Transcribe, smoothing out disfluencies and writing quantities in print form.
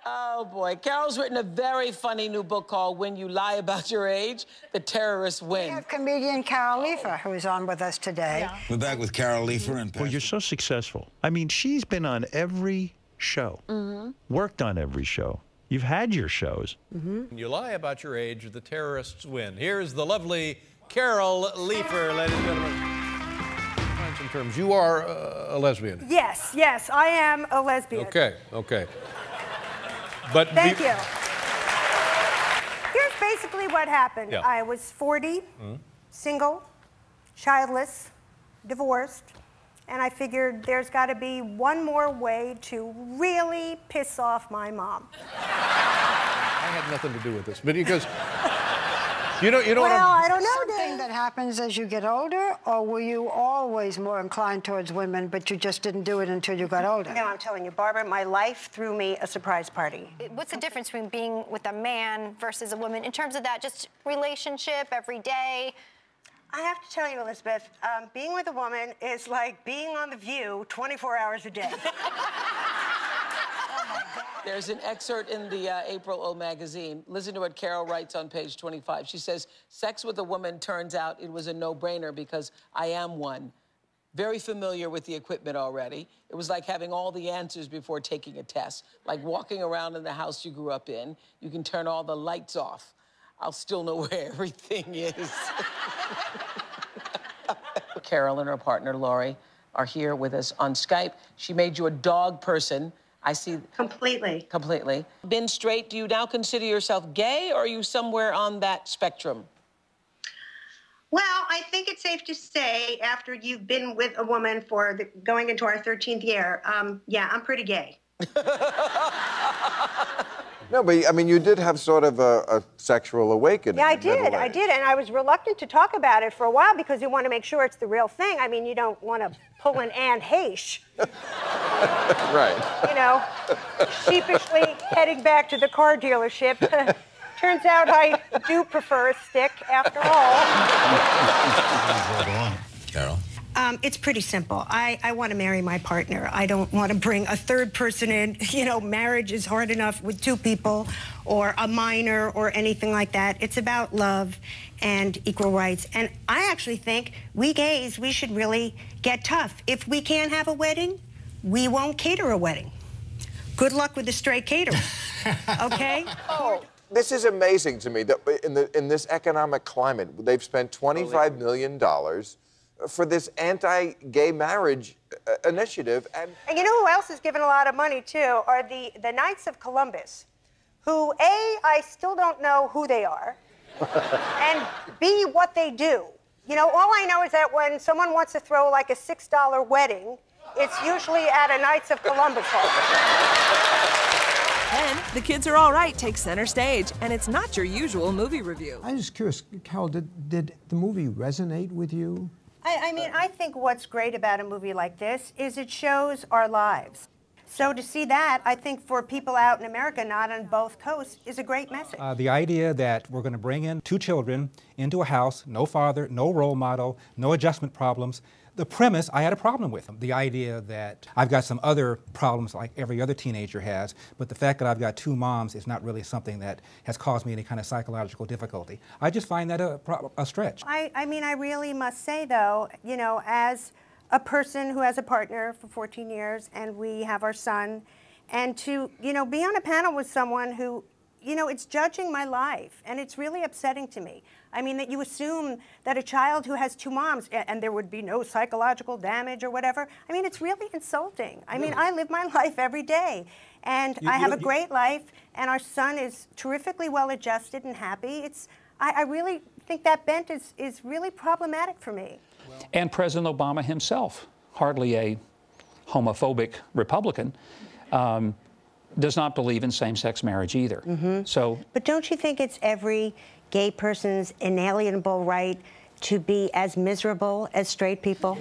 Oh, boy. Carol's written a very funny new book called When You Lie About Your Age, The Terrorists Win. We have comedian Carol Leifer, who's on with us today. Yeah. We're back with Carol Leifer and Well, you're so successful. I mean, she's been on every show, worked on every show. You've had your shows. When you lie about your age, the terrorists win. Here's the lovely Carol Leifer, ladies and gentlemen. In terms, you are a lesbian. Yes, yes, I am a lesbian. Okay, okay. But Thank you. Here's basically what happened. Yeah. I was 40, single, childless, divorced, and I figured there's got to be one more way to really piss off my mom. I had nothing to do with this, but because you know Well, what I don't know. Something that happens as you get older, or were you always more inclined towards women, but you just didn't do it until you got older? No, I'm telling you, Barbara, my life threw me a surprise party. What's the difference between being with a man versus a woman in terms of that just relationship every day? I have to tell you, Elizabeth, being with a woman is like being on The View 24 hours a day. There's an excerpt in the April O magazine. Listen to what Carol writes on page 25. She says, sex with a woman turns out it was a no-brainer because I am one. Very familiar with the equipment already. It was like having all the answers before taking a test, like walking around in the house you grew up in. You can turn all the lights off. I'll still know where everything is. Carol and her partner, Lori, are here with us on Skype. She made you a dog person. I see. Completely. Completely. Been straight, do you now consider yourself gay, or are you somewhere on that spectrum? Well, I think it's safe to say, after you've been with a woman for going into our 13th year, yeah, I'm pretty gay. No, but I mean, you did have sort of a sexual awakening. Yeah, I did, and I was reluctant to talk about it for a while because you want to make sure it's the real thing. I mean, you don't want to pull an Anne Heche. Right. You know, sheepishly heading back to the car dealership. Turns out I do prefer a stick, after all. Carol? It's pretty simple. I want to marry my partner. I don't want to bring a third person in. You know, marriage is hard enough with two people or a minor or anything like that. It's about love and equal rights. And I actually think we gays, we should really get tough. If we can't have a wedding, we won't cater a wedding. Good luck with the straight caterer, okay? Oh. This is amazing to me that in this economic climate, they've spent $25 million for this anti-gay marriage initiative. And you know who else has given a lot of money, too, are the Knights of Columbus, who, A, I still don't know who they are, and B, what they do. You know, all I know is that when someone wants to throw like a $6 wedding, it's usually at a Knights of Columbus hall. Then, The Kids Are All Right takes center stage, and it's not your usual movie review. I'm just curious, Carol, did the movie resonate with you? I mean, I think what's great about a movie like this is it shows our lives. So to see that, I think for people out in America, not on both coasts, is a great message. The idea that we're going to bring in two children into a house, no father, no role model, no adjustment problems. The premise, I had a problem with. The idea that I've got some other problems like every other teenager has, but the fact that I've got two moms is not really something that has caused me any kind of psychological difficulty. I just find that a stretch. I mean, I really must say, though, you know, as a person who has a partner for 14 years and we have our son, and to, you know, be on a panel with someone who, you know, it's judging my life, and it's really upsetting to me. I mean, that you assume that a child who has two moms, and there would be no psychological damage or whatever. I mean, it's really insulting. I mean, I live my life every day, and I have a great life, and our son is terrifically well-adjusted and happy. I really think that bent is really problematic for me. And President Obama himself, hardly a homophobic Republican, does not believe in same-sex marriage either. So, but don't you think it's every gay person's inalienable right to be as miserable as straight people?